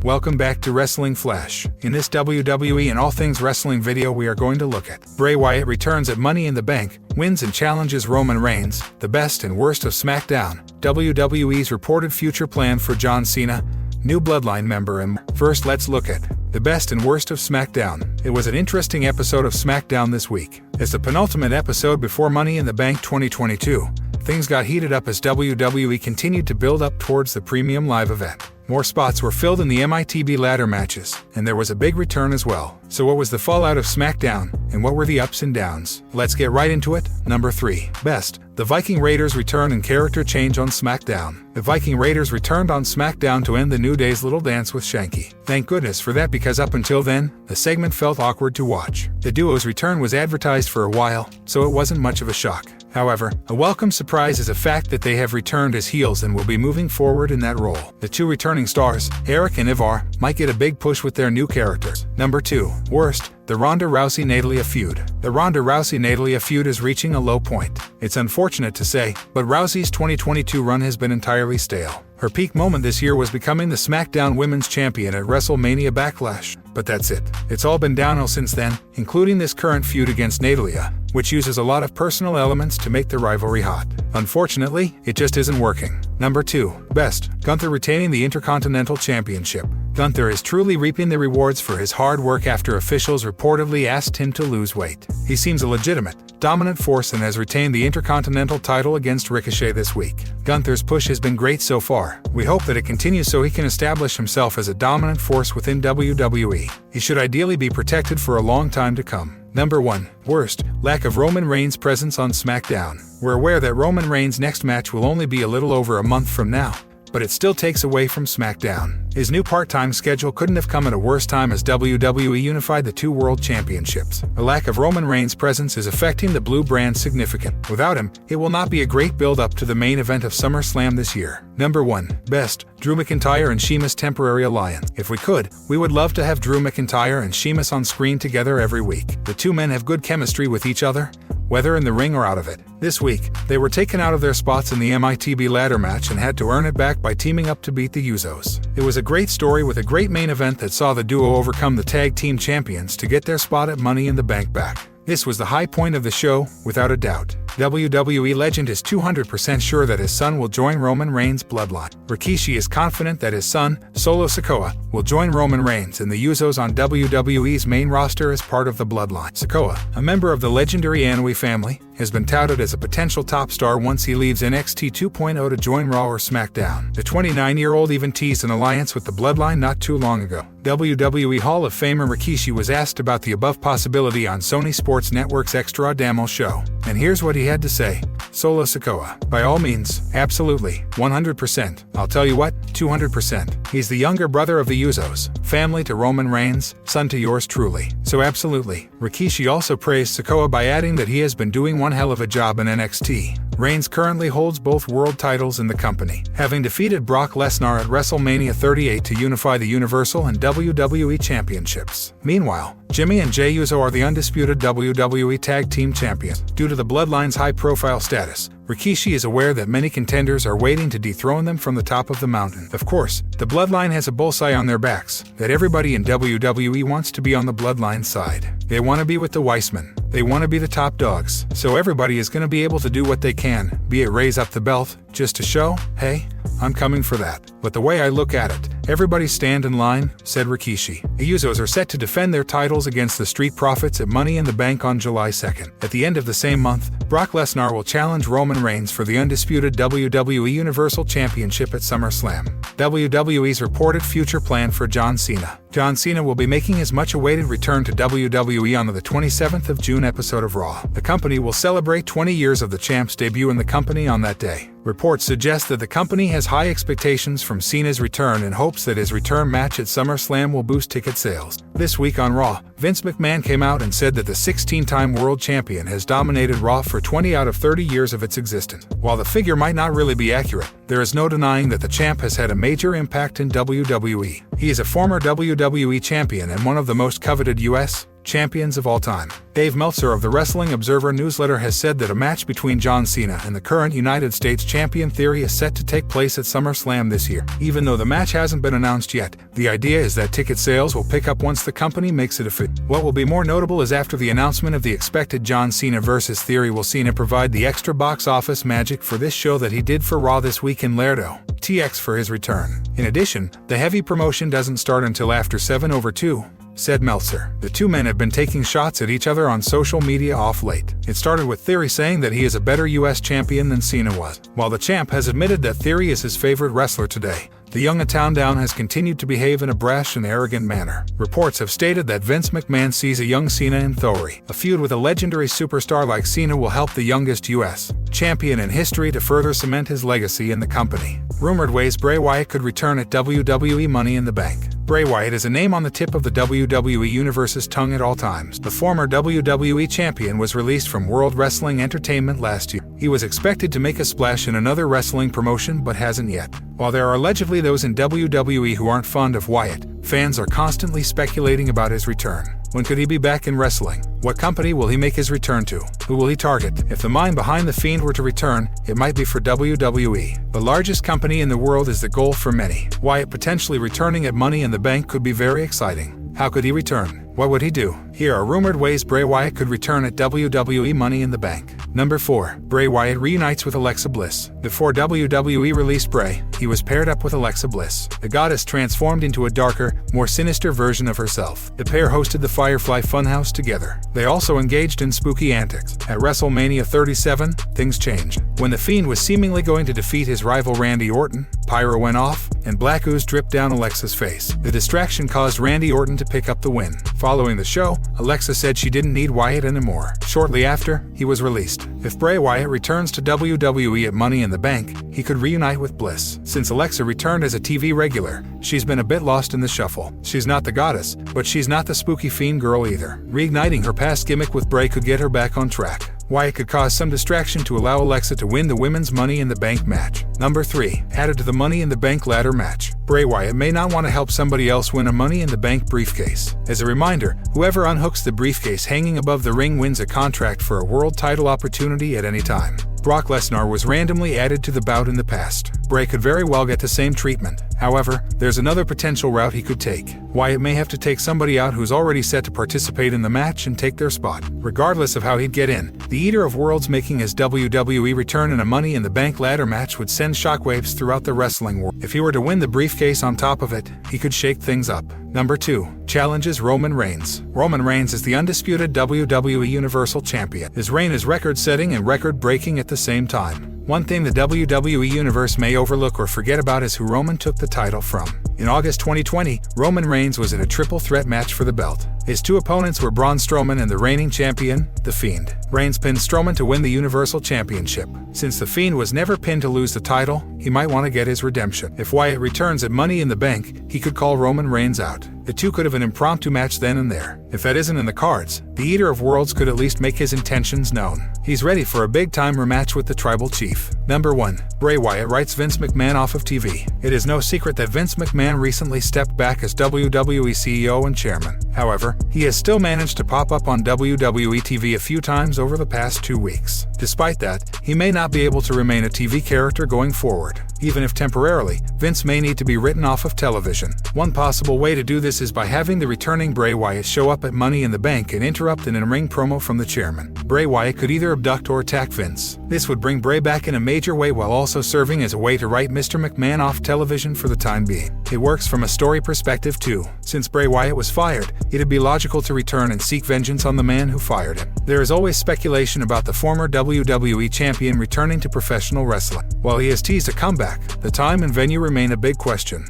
Welcome back to Wrestling Flash. In this WWE and all things wrestling video we are going to look at Bray Wyatt returns at Money in the Bank, wins and challenges Roman Reigns, the best and worst of SmackDown, WWE's reported future plan for John Cena, new Bloodline member, and first let's look at the best and worst of SmackDown. It was an interesting episode of SmackDown this week. As the penultimate episode before Money in the Bank 2022, things got heated up as WWE continued to build up towards the premium live event. More spots were filled in the MITB ladder matches, and there was a big return as well. So what was the fallout of SmackDown, and what were the ups and downs? Let's get right into it. Number 3. Best. The Viking Raiders return and character change on SmackDown. The Viking Raiders returned on SmackDown to end the New Day's little dance with Shanky. Thank goodness for that, because up until then, the segment felt awkward to watch. The duo's return was advertised for a while, so it wasn't much of a shock. However, a welcome surprise is the fact that they have returned as heels and will be moving forward in that role. The two returning stars, Eric and Ivar, might get a big push with their new characters. Number 2. Worst. The Ronda Rousey-Natalia feud. The Ronda Rousey-Natalia feud is reaching a low point. It's unfortunate to say, but Rousey's 2022 run has been entirely stale. Her peak moment this year was becoming the SmackDown Women's Champion at WrestleMania Backlash. But that's it. It's all been downhill since then, including this current feud against Natalia, which uses a lot of personal elements to make the rivalry hot. Unfortunately, it just isn't working. Number 2. Best. Gunther retaining the Intercontinental Championship. Gunther is truly reaping the rewards for his hard work after officials reportedly asked him to lose weight. He seems a legitimate, dominant force and has retained the Intercontinental title against Ricochet this week. Gunther's push has been great so far. We hope that it continues so he can establish himself as a dominant force within WWE. He should ideally be protected for a long time to come. Number 1. Worst. Lack of Roman Reigns' presence on SmackDown. We're aware that Roman Reigns' next match will only be a little over a month from now, but it still takes away from SmackDown. His new part-time schedule couldn't have come at a worse time as WWE unified the two world championships. The lack of Roman Reigns' presence is affecting the blue brand significantly. Without him, it will not be a great build-up to the main event of SummerSlam this year. Number 1. Best. Drew McIntyre and Sheamus temporary alliance. If we could, we would love to have Drew McIntyre and Sheamus on screen together every week. The two men have good chemistry with each other, whether in the ring or out of it. This week, they were taken out of their spots in the MITB ladder match and had to earn it back by teaming up to beat the Usos. It was a great story with a great main event that saw the duo overcome the tag team champions to get their spot at Money in the Bank back. This was the high point of the show, without a doubt. WWE legend is 200% sure that his son will join Roman Reigns' bloodline. Rikishi is confident that his son, Solo Sikoa, will join Roman Reigns and the Usos on WWE's main roster as part of the bloodline. Sikoa, a member of the legendary Anoa'i family, has been touted as a potential top star once he leaves NXT 2.0 to join Raw or SmackDown. The 29-year-old even teased an alliance with the bloodline not too long ago. WWE Hall of Famer Rikishi was asked about the above possibility on Sony Sports Network's Extra Damo show, and here's what he had to say. Solo Sikoa. By all means, absolutely, 100%. I'll tell you what, 200%. He's the younger brother of the Usos, family to Roman Reigns, son to yours truly. So absolutely. Rikishi also praised Sikoa by adding that he has been doing one hell of a job in NXT. Reigns currently holds both world titles in the company, having defeated Brock Lesnar at WrestleMania 38 to unify the Universal and WWE Championships. Meanwhile, Jimmy and Jey Uso are the undisputed WWE Tag Team Champions. Due to the Bloodline's high-profile status, Rikishi is aware that many contenders are waiting to dethrone them from the top of the mountain. Of course, the Bloodline has a bullseye on their backs, that everybody in WWE wants to be on the Bloodline side. They want to be with the Weissman. They want to be the top dogs. So everybody is going to be able to do what they can, be it raise up the belt, just to show, hey, I'm coming for that. But the way I look at it, everybody stand in line, said Rikishi. The Usos are set to defend their titles against the Street Profits at Money in the Bank on July 2nd. At the end of the same month, Brock Lesnar will challenge Roman Reigns for the undisputed WWE Universal Championship at SummerSlam. WWE's reported future plan for John Cena. John Cena will be making his much-awaited return to WWE on the 27th of June episode of Raw. The company will celebrate 20 years of the champ's debut in the company on that day. Reports suggest that the company has high expectations from Cena's return and hopes that his return match at SummerSlam will boost ticket sales. This week on Raw, Vince McMahon came out and said that the 16-time world champion has dominated Raw for 20 out of 30 years of its existence. While the figure might not really be accurate, there is no denying that the champ has had a major impact in WWE. He is a former WWE champion and one of the most coveted US, champions of all time. Dave Meltzer of the Wrestling Observer newsletter has said that a match between John Cena and the current United States champion Theory is set to take place at SummerSlam this year. Even though the match hasn't been announced yet, the idea is that ticket sales will pick up once the company makes it official. What will be more notable is after the announcement of the expected John Cena vs. Theory, will Cena provide the extra box office magic for this show that he did for Raw this week in Laredo, TX, for his return. In addition, the heavy promotion doesn't start until after 7/2, said Meltzer. The two men have been taking shots at each other on social media off late. It started with Theory saying that he is a better US champion than Cena was. While the champ has admitted that Theory is his favorite wrestler today, the young Town has continued to behave in a brash and arrogant manner. Reports have stated that Vince McMahon sees a young Cena in Theory. A feud with a legendary superstar like Cena will help the youngest US champion in history to further cement his legacy in the company. Rumored ways Bray Wyatt could return at WWE Money in the Bank. Bray Wyatt is a name on the tip of the WWE Universe's tongue at all times. The former WWE champion was released from World Wrestling Entertainment last year. He was expected to make a splash in another wrestling promotion but hasn't yet. While there are allegedly those in WWE who aren't fond of Wyatt, fans are constantly speculating about his return. When could he be back in wrestling? What company will he make his return to? Who will he target? If the mind behind the Fiend were to return, it might be for WWE. The largest company in the world is the goal for many. Wyatt potentially returning at Money in the Bank could be very exciting. How could he return? What would he do? Here are rumored ways Bray Wyatt could return at WWE Money in the Bank. Number 4. Bray Wyatt reunites with Alexa Bliss. Before WWE released Bray, he was paired up with Alexa Bliss. The goddess transformed into a darker, more sinister version of herself. The pair hosted the Firefly Funhouse together. They also engaged in spooky antics. At WrestleMania 37, things changed. When The Fiend was seemingly going to defeat his rival Randy Orton, pyro went off, and black ooze dripped down Alexa's face. The distraction caused Randy Orton to pick up the win. Following the show, Alexa said she didn't need Wyatt anymore. Shortly after, he was released. If Bray Wyatt returns to WWE at Money in the Bank, he could reunite with Bliss. Since Alexa returned as a TV regular, she's been a bit lost in the shuffle. She's not the goddess, but she's not the spooky Fiend girl either. Reigniting her past gimmick with Bray could get her back on track. Wyatt could cause some distraction to allow Alexa to win the women's Money in the Bank match. Number 3. Added to the Money in the Bank ladder match. Bray Wyatt may not want to help somebody else win a Money in the Bank briefcase. As a reminder, whoever unhooks the briefcase hanging above the ring wins a contract for a world title opportunity at any time. Brock Lesnar was randomly added to the bout in the past. Bray could very well get the same treatment. However, there's another potential route he could take. Wyatt may have to take somebody out who's already set to participate in the match and take their spot. Regardless of how he'd get in, the Eater of Worlds making his WWE return in a Money in the Bank ladder match would send shockwaves throughout the wrestling world. If he were to win the briefcase on top of it, he could shake things up. Number 2. Challenges Roman Reigns. Roman Reigns is the undisputed WWE Universal Champion. His reign is record-setting and record-breaking at the same time. One thing the WWE Universe may overlook or forget about is who Roman took the title from. In August 2020, Roman Reigns was in a triple threat match for the belt. His two opponents were Braun Strowman and the reigning champion, The Fiend. Reigns pinned Strowman to win the Universal Championship. Since The Fiend was never pinned to lose the title, he might want to get his redemption. If Wyatt returns at Money in the Bank, he could call Roman Reigns out. The two could have an impromptu match then and there. If that isn't in the cards, the Eater of Worlds could at least make his intentions known. He's ready for a big-time rematch with the Tribal Chief. Number 1. Bray Wyatt writes Vince McMahon off of TV. It is no secret that Vince McMahon recently stepped back as WWE CEO and chairman. However, he has still managed to pop up on WWE TV a few times over the past 2 weeks. Despite that, he may not be able to remain a TV character going forward. Even if temporarily, Vince may need to be written off of television. One possible way to do this is by having the returning Bray Wyatt show up at Money in the Bank and interrupt an in-ring promo from the chairman. Bray Wyatt could either abduct or attack Vince. This would bring Bray back in a major way while also serving as a way to write Mr. McMahon off television for the time being. It works from a story perspective too. Since Bray Wyatt was fired, it'd be logical to return and seek vengeance on the man who fired him. There is always speculation about the former WWE champion returning to professional wrestling. While he has teased a comeback, the time and venue remain a big question.